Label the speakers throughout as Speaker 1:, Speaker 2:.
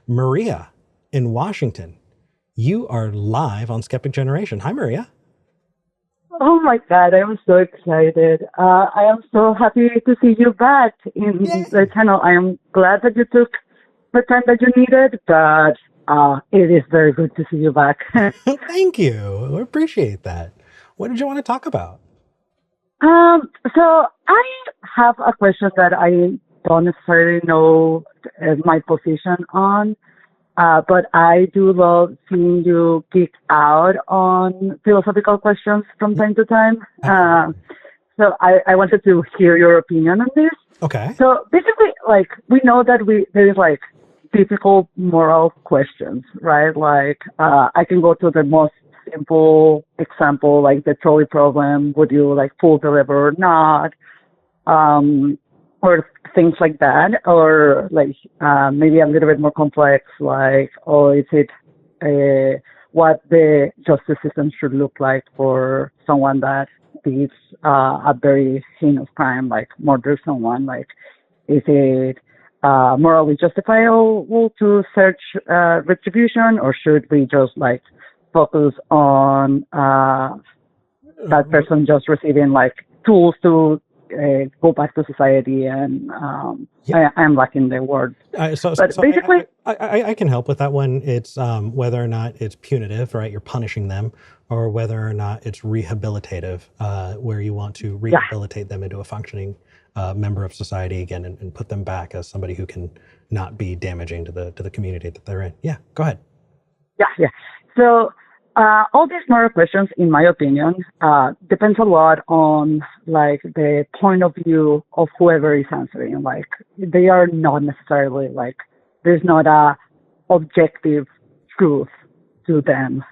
Speaker 1: Maria in Washington. You are live on Skeptic Generation. Hi, Maria.
Speaker 2: Oh my God, I am so excited. I am so happy to see you back in the
Speaker 1: Yay.
Speaker 2: channel. I am glad that you took the time that you needed, but it is very good to see you back.
Speaker 1: Thank you. I appreciate that. What did you want to talk about?
Speaker 2: So I have a question that I don't necessarily know my position on. But I do love seeing you geek out on philosophical questions from time to time.
Speaker 1: Absolutely.
Speaker 2: So I wanted to hear your opinion on this.
Speaker 1: Okay.
Speaker 2: So basically, like, we know that there is like difficult moral questions, right? Like, I can go to the most simple example, like the trolley problem. Would you like full deliver or not? Or things like that, or like maybe a little bit more complex, like, oh, is it what the justice system should look like for someone that did a very heinous crime, like murder someone? Like, is it morally justifiable to search retribution, or should we just like focus on that person just receiving like tools to go back to society, and
Speaker 1: Yeah.
Speaker 2: I'm lacking the word.
Speaker 1: So
Speaker 2: But basically,
Speaker 1: I can help with that one. It's whether or not it's punitive, right? You're punishing them, or whether or not it's rehabilitative, where you want to
Speaker 2: yeah,
Speaker 1: rehabilitate them into a functioning member of society again, and put them back as somebody who can not be damaging to the community that they're in. Yeah, go ahead.
Speaker 2: yeah. So all these moral questions, in my opinion, depends a lot on like the point of view of whoever is answering. Like, they are not necessarily like, there's not a objective truth to them.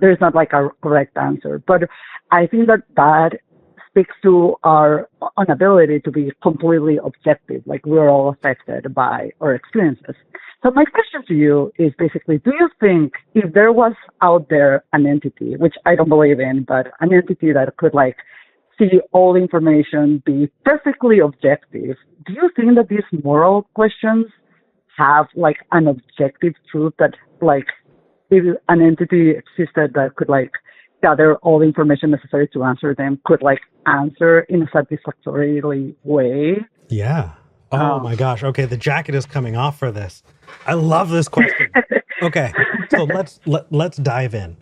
Speaker 2: There's not like a correct answer. But I think that speaks to our inability to be completely objective. Like, we're all affected by our experiences. So my question to you is basically, do you think if there was out there an entity, which I don't believe in, but an entity that could like see all information, be perfectly objective, do you think that these moral questions have like an objective truth that like if an entity existed that could like gather all the information necessary to answer them, could like answer in a satisfactory way?
Speaker 1: Yeah. Oh
Speaker 2: Um,
Speaker 1: my gosh. Okay, the jacket is coming off for this. I love this question. Okay, so let's dive in.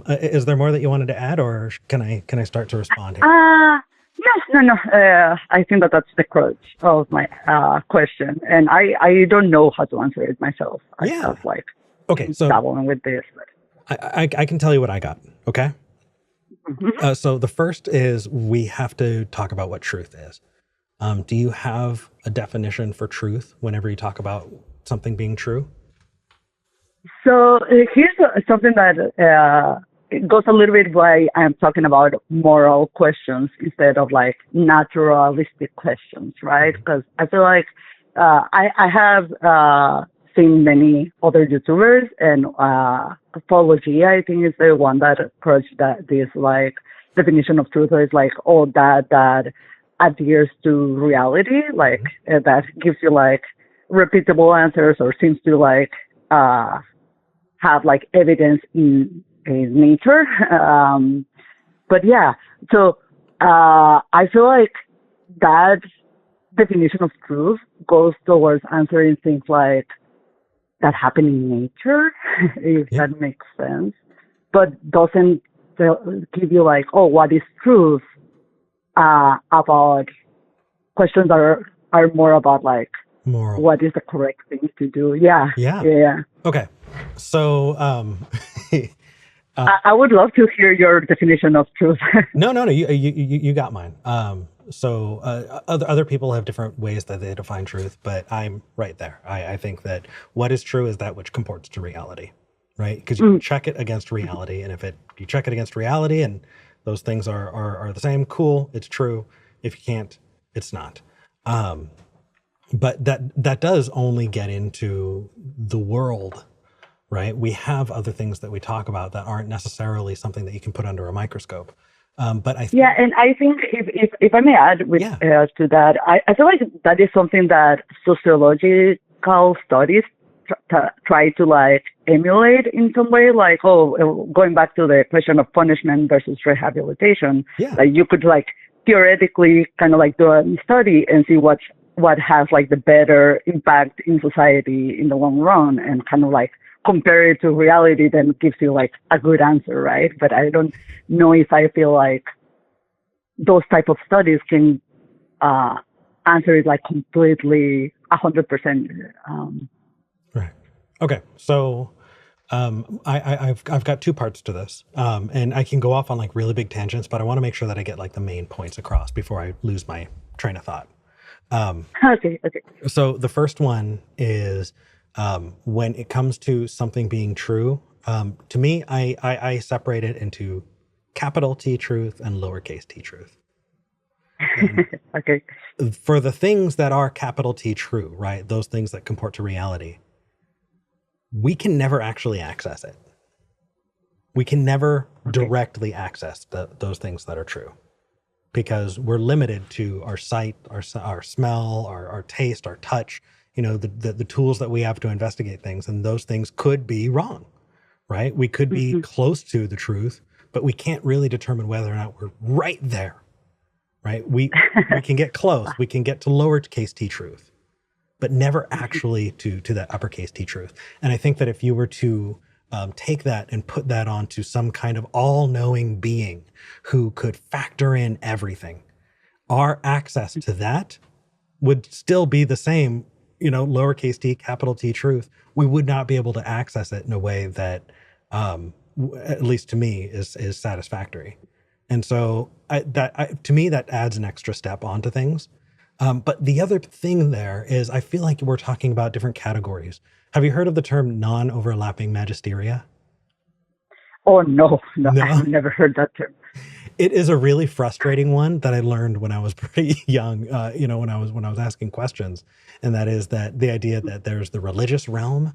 Speaker 1: Is there more that you wanted to add, or can I start to respond here?
Speaker 2: yes, no. I think that that's the crux of my question, and I don't know how to answer it myself. I
Speaker 1: Yeah.
Speaker 2: have like
Speaker 1: Okay, so
Speaker 2: dabbling with this.
Speaker 1: I can tell you what I got. Okay.
Speaker 2: Mhm.
Speaker 1: So the first is we have to talk about what truth is. Do you have a definition for truth whenever you talk about something being true?
Speaker 2: So here's something that it goes a little bit why I'm talking about moral questions instead of like naturalistic questions, right?
Speaker 1: Mhm.
Speaker 2: Because I feel like I have seen many other YouTubers, and apology, I think, is the one that approached that this like definition of truth is like, oh, that adheres to reality, like that gives you like repeatable answers, or seems to like uh have like evidence in nature. But yeah, so I feel like that definition of truth goes towards answering things like that happen in nature, if
Speaker 1: Yeah.
Speaker 2: that makes sense, but doesn't give you like, oh, what is truth about questions that are more about like,
Speaker 1: Moral.
Speaker 2: what is the correct thing to do? Yeah,
Speaker 1: Yeah.
Speaker 2: yeah.
Speaker 1: Okay. So
Speaker 2: I would love to hear your definition of truth.
Speaker 1: no, you got mine. So other people have different ways that they define truth, but I'm right there. I think that what is true is that which comports to reality, right? Because you can
Speaker 2: Mm,
Speaker 1: check it against reality, and if you check it against reality, and those things are the same, cool, it's true. If you can't, it's not. Um, but that does only get into the world, right? We have other things that we talk about that aren't necessarily something that you can put under a microscope. But I
Speaker 2: yeah,
Speaker 1: think,
Speaker 2: and I think if I may add with
Speaker 1: yeah.
Speaker 2: to that, I feel like that is something that sociological studies try to like emulate in some way, like, going back to the question of punishment versus rehabilitation,
Speaker 1: Yeah.
Speaker 2: like you could like theoretically kind of like do a study and see what has like the better impact in society in the long run, and kind of like compare it to reality, then gives you like a good answer, right? But I don't know if I feel like those type of studies can answer it like completely 100%.
Speaker 1: Right. Okay. So I've got two parts to this, and I can go off on like really big tangents, but I want to make sure that I get like the main points across before I lose my train of thought.
Speaker 2: Okay.
Speaker 1: So the first one is when it comes to something being true. To me, I separate it into capital T truth and lowercase t truth. And
Speaker 2: Okay.
Speaker 1: for the things that are capital T true, right? Those things that comport to reality, we can never actually access it. We can never directly access those things that are true, because we're limited to our sight, our smell, our taste, our touch, the tools that we have to investigate things. And those things could be wrong, right? We could be close to the truth, but we can't really determine whether or not we're right there, right? We can get close. We can get to lowercase t truth, but never actually to that uppercase T truth. And I think that if you were to take that and put that onto some kind of all-knowing being who could factor in everything, our access to that would still be the same, lowercase t, capital T truth. We would not be able to access it in a way that, at least to me, is satisfactory. And so to me, that adds an extra step onto things. But the other thing there is, I feel like we're talking about different categories. Have you heard of the term non-overlapping magisteria?
Speaker 2: Oh no,
Speaker 1: No.
Speaker 2: I've never heard that term.
Speaker 1: It is a really frustrating one that I learned when I was pretty young, when I was asking questions. And that is that the idea that there's the religious realm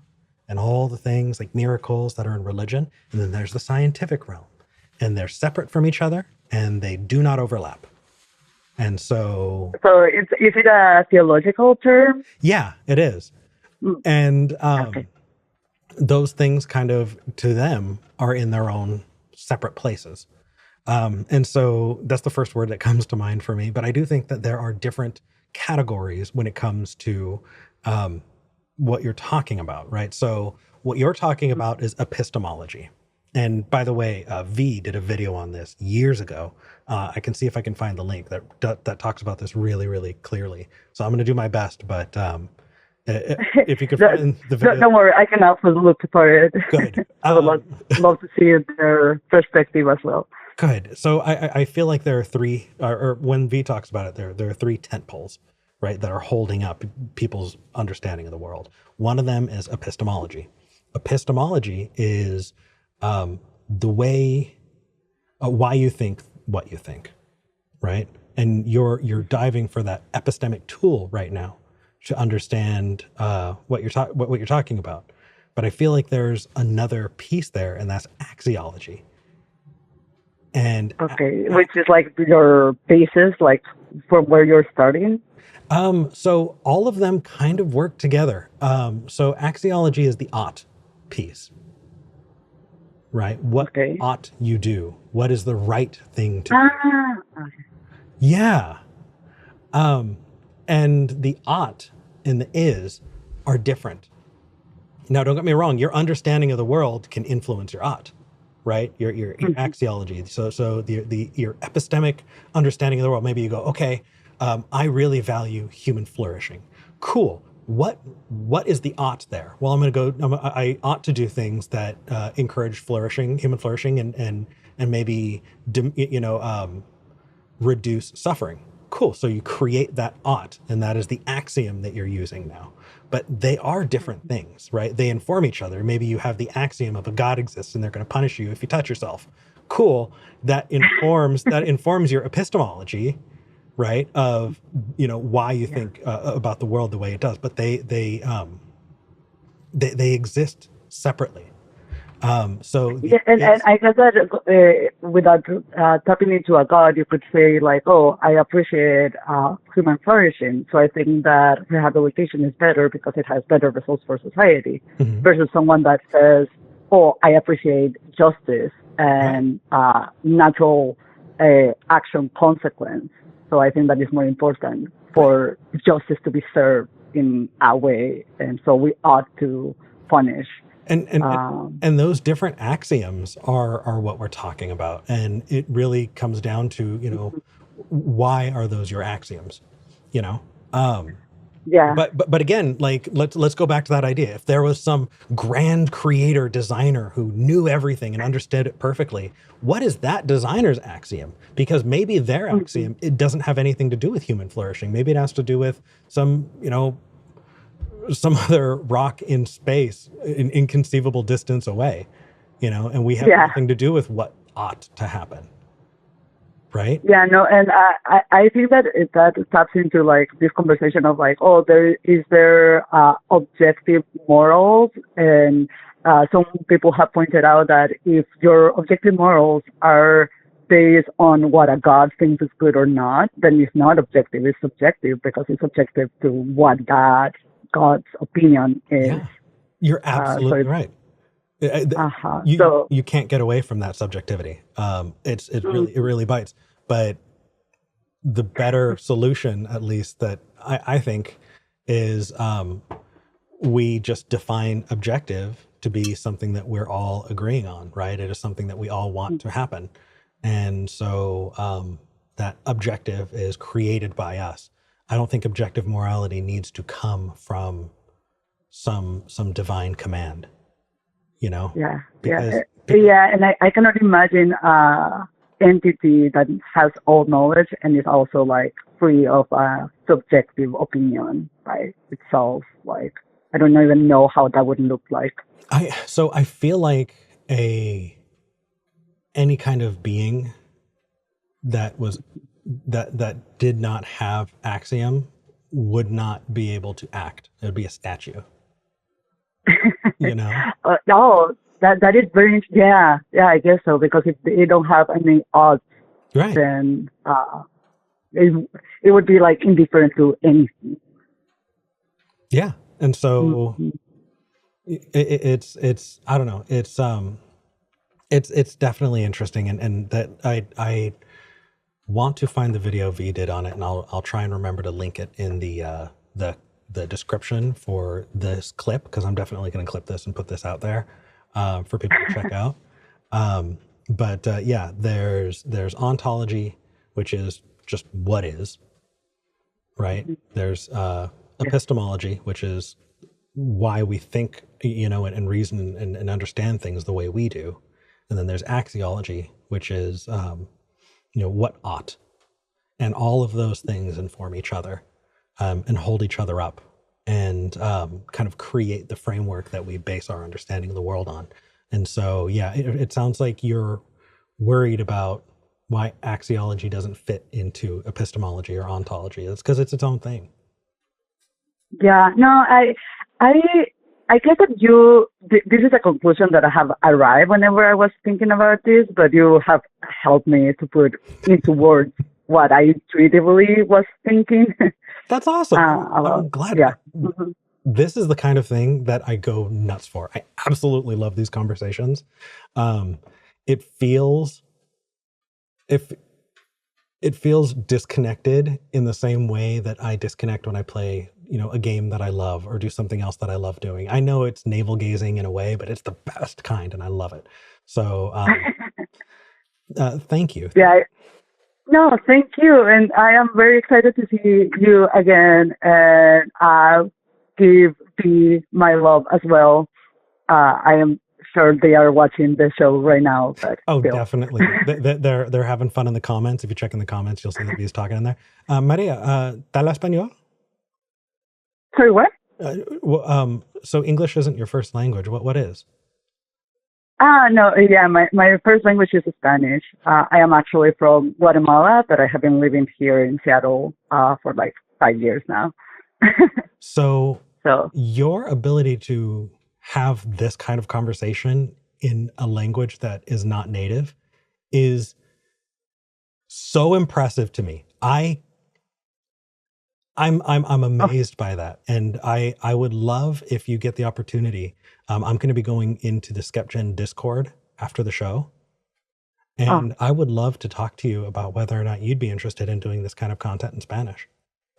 Speaker 1: and all the things like miracles that are in religion, and then there's the scientific realm, and they're separate from each other and they do not overlap. And so
Speaker 2: is it a theological term?
Speaker 1: yeah, it is. And
Speaker 2: Okay.
Speaker 1: those things kind of, to them, are in their own separate places. And so that's the first word that comes to mind for me. But I do think that there are different categories when it comes to what you're talking about, right? So what you're talking about is epistemology. And by the way, V did a video on this years ago. I can see if I can find the link that talks about this really, really clearly. So I'm going to do my best, but if you could find the video.
Speaker 2: Don't worry, I can also look for it.
Speaker 1: Good.
Speaker 2: I would love to see their perspective as well.
Speaker 1: Good. So I feel like there are three, or when V talks about it, there are three tent poles, right, that are holding up people's understanding of the world. One of them is epistemology. Epistemology is the way, why you think what you think, right? And you're diving for that epistemic tool right now to understand what you're talking about. But I feel like there's another piece there, and that's axiology. And
Speaker 2: which is like your basis, like from where you're starting.
Speaker 1: So all of them kind of work together. So axiology is the ought piece, right? What ought you do? What is the right thing to do?
Speaker 2: Okay.
Speaker 1: Yeah. And the ought and the is are different. Now, don't get me wrong. Your understanding of the world can influence your ought, right? Your axiology. So your epistemic understanding of the world. Maybe you go, okay, I really value human flourishing. Cool. What is the ought there? Well, I ought to do things that encourage flourishing, human flourishing, and maybe reduce suffering. Cool. So you create that ought, and that is the axiom that you're using now. But they are different things, right? They inform each other. Maybe you have the axiom of a God exists and they're going to punish you if you touch yourself. Cool. That informs your epistemology, right? Of why you think about the world the way it does. But they exist separately. So
Speaker 2: Yeah, and I guess that without tapping into a God, you could say like, oh, I appreciate human flourishing. So I think that rehabilitation is better because it has better results for society,
Speaker 1: Mhm.
Speaker 2: versus someone that says, oh, I appreciate justice
Speaker 1: Right.
Speaker 2: and natural action consequence. So I think that is more important
Speaker 1: Right.
Speaker 2: for justice to be served in a way, and so we ought to punish.
Speaker 1: and and
Speaker 2: Um,
Speaker 1: and those different axioms are what we're talking about, and it really comes down to, why are those your axioms, you know um
Speaker 2: yeah.
Speaker 1: but again, like, let's go back to that idea. If there was some grand creator designer who knew everything and understood it perfectly, what is that designer's axiom? Because maybe their
Speaker 2: Mhm.
Speaker 1: axiom, it doesn't have anything to do with human flourishing. Maybe it has to do with some, some other rock in space, an inconceivable distance away, and we have
Speaker 2: Yeah,
Speaker 1: nothing to do with what ought to happen, right?
Speaker 2: yeah, no, and I think that that taps into like this conversation of like, oh, there objective morals, and some people have pointed out that if your objective morals are based on what a god thinks is good or not, then it's not objective; it's subjective because it's subjective to what God's opinion is.
Speaker 1: Yeah, you're
Speaker 2: So
Speaker 1: absolutely
Speaker 2: it's
Speaker 1: right. You
Speaker 2: so.
Speaker 1: you can't get away from that subjectivity. It really bites. But the better solution, at least that I think, is, we just define objective to be something that we're all agreeing on, right? It is something that we all want to happen. And so, that objective is created by us. I don't think objective morality needs to come from some divine command, you know,
Speaker 2: Yeah, yeah,
Speaker 1: because
Speaker 2: yeah, and I cannot imagine entity that has all knowledge and is also like free of subjective opinion by itself. Like I don't even know how that would look like.
Speaker 1: I feel like a any kind of being that was that did not have axiom would not be able to act. It would be a statue, you know?
Speaker 2: Oh, that is very yeah, yeah, I guess so because if they don't have any odds,
Speaker 1: Right.
Speaker 2: then it it would be like indifferent to anything.
Speaker 1: Yeah. And so
Speaker 2: Mhm.
Speaker 1: it's I don't know. It's definitely interesting, and that I want to find the video V did on it, and I'll try and remember to link it in the the description for this clip, because I'm definitely going to clip this and put this out there, for people to check out. But yeah, there's ontology, which is just what is, right? There's
Speaker 2: Yeah.
Speaker 1: epistemology, which is why we think, and reason and understand things the way we do. And then there's axiology, which is, what ought. And all of those things inform each other, and hold each other up, and kind of create the framework that we base our understanding of the world on. And so, yeah, it sounds like you're worried about why axiology doesn't fit into epistemology or ontology. It's because it's its own thing.
Speaker 2: Yeah, no, I, I guess that this is a conclusion that I have arrived whenever I was thinking about this, but you have helped me to put into words what I intuitively was thinking
Speaker 1: That's awesome. I'm
Speaker 2: about.
Speaker 1: glad.
Speaker 2: Yeah. Hmm.
Speaker 1: This is the kind of thing that I go nuts for. I absolutely love these conversations. Um, it feels if it feels disconnected in the same way that I disconnect when I play, a game that I love or do something else that I love doing. I know it's navel gazing in a way, but it's the best kind, and I love it. So, thank you.
Speaker 2: Yeah. No, thank you, and I am very excited to see you again, and give my love as well. I am sure they are watching the show right now, but
Speaker 1: Oh,
Speaker 2: still.
Speaker 1: definitely. They're having fun in the comments. If you check in the comments, you'll see that he's talking in there. Maria, ¿tal español?
Speaker 2: Sorry, what?
Speaker 1: So English isn't your first language. What is?
Speaker 2: No, yeah, my first language is Spanish. I am actually from Guatemala, but I have been living here in Seattle for like 5 years now.
Speaker 1: So
Speaker 2: So,
Speaker 1: your ability to have this kind of conversation in a language that is not native is so impressive to me. I'm amazed by that, and I would love if you get the opportunity. I'm going to be going into the SkepGen Discord after the show,
Speaker 2: Oh,
Speaker 1: and I would love to talk to you about whether or not you'd be interested in doing this kind of content in Spanish,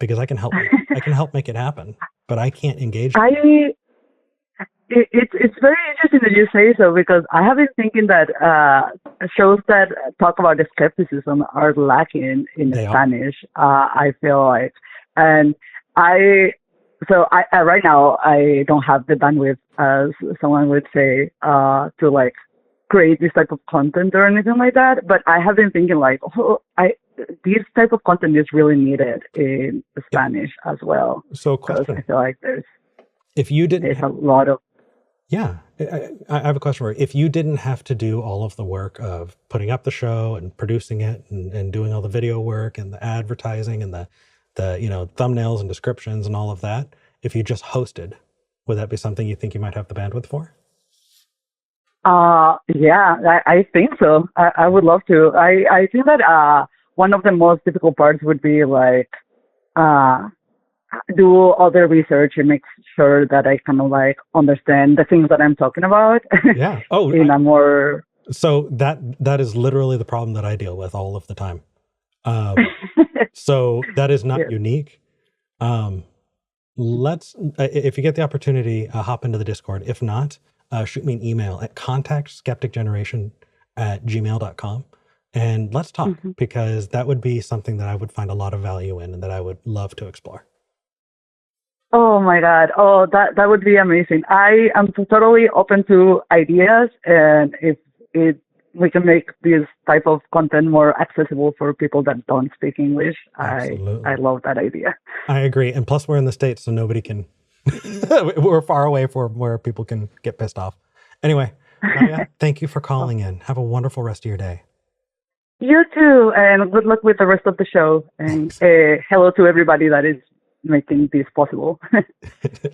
Speaker 1: because I can help make it happen, but I can't engage.
Speaker 2: I it's very interesting that you say so because I have been thinking that shows that talk about the skepticism are lacking in
Speaker 1: They are.
Speaker 2: Spanish. I feel like, and I I right now I don't have the bandwidth as someone would say to like create this type of content or anything like that. But I have been thinking like, oh, I this type of content is really needed in
Speaker 1: If
Speaker 2: Spanish as well
Speaker 1: so,
Speaker 2: because I
Speaker 1: question:
Speaker 2: feel like
Speaker 1: if you didn't
Speaker 2: there's a lot of
Speaker 1: Yeah, I have a question for you. If you didn't have to do all of the work of putting up the show and producing it and doing all the video work and the advertising and the thumbnails and descriptions and all of that, if you just hosted, would that be something you think you might have the bandwidth for?
Speaker 2: Yeah, I think so. I would love to. I think that one of the most difficult parts would be like uh do all the research and make sure that I kind of like understand the things that I'm talking about
Speaker 1: Yeah. Oh,
Speaker 2: in a more
Speaker 1: so that is literally the problem that I deal with all of the time. So that is not
Speaker 2: yeah.
Speaker 1: unique. Um, let's if you get the opportunity, hop into the Discord. If not, shoot me an email at contactskepticgeneration@gmail.com, and let's talk,
Speaker 2: Mhm.
Speaker 1: because that would be something that I would find a lot of value in and that I would love to explore.
Speaker 2: Oh my God. Oh, that would be amazing. I am totally open to ideas, and if it we can make this type of content more accessible for people that don't speak English, I
Speaker 1: Absolutely.
Speaker 2: love that idea.
Speaker 1: I agree. And plus we're in the States, so nobody can we're far away from where people can get pissed off. Anyway, Nadia, thank you for
Speaker 2: Oh,
Speaker 1: calling in. Have a wonderful rest of your day.
Speaker 2: you too, and good luck with the rest of the show. And
Speaker 1: Thanks.
Speaker 2: hello to everybody that is making this possible as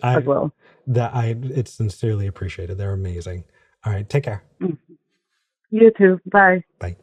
Speaker 1: I
Speaker 2: well.
Speaker 1: it's sincerely appreciated. They're amazing. All right, take care.
Speaker 2: Mm. You too. Bye.
Speaker 1: Bye.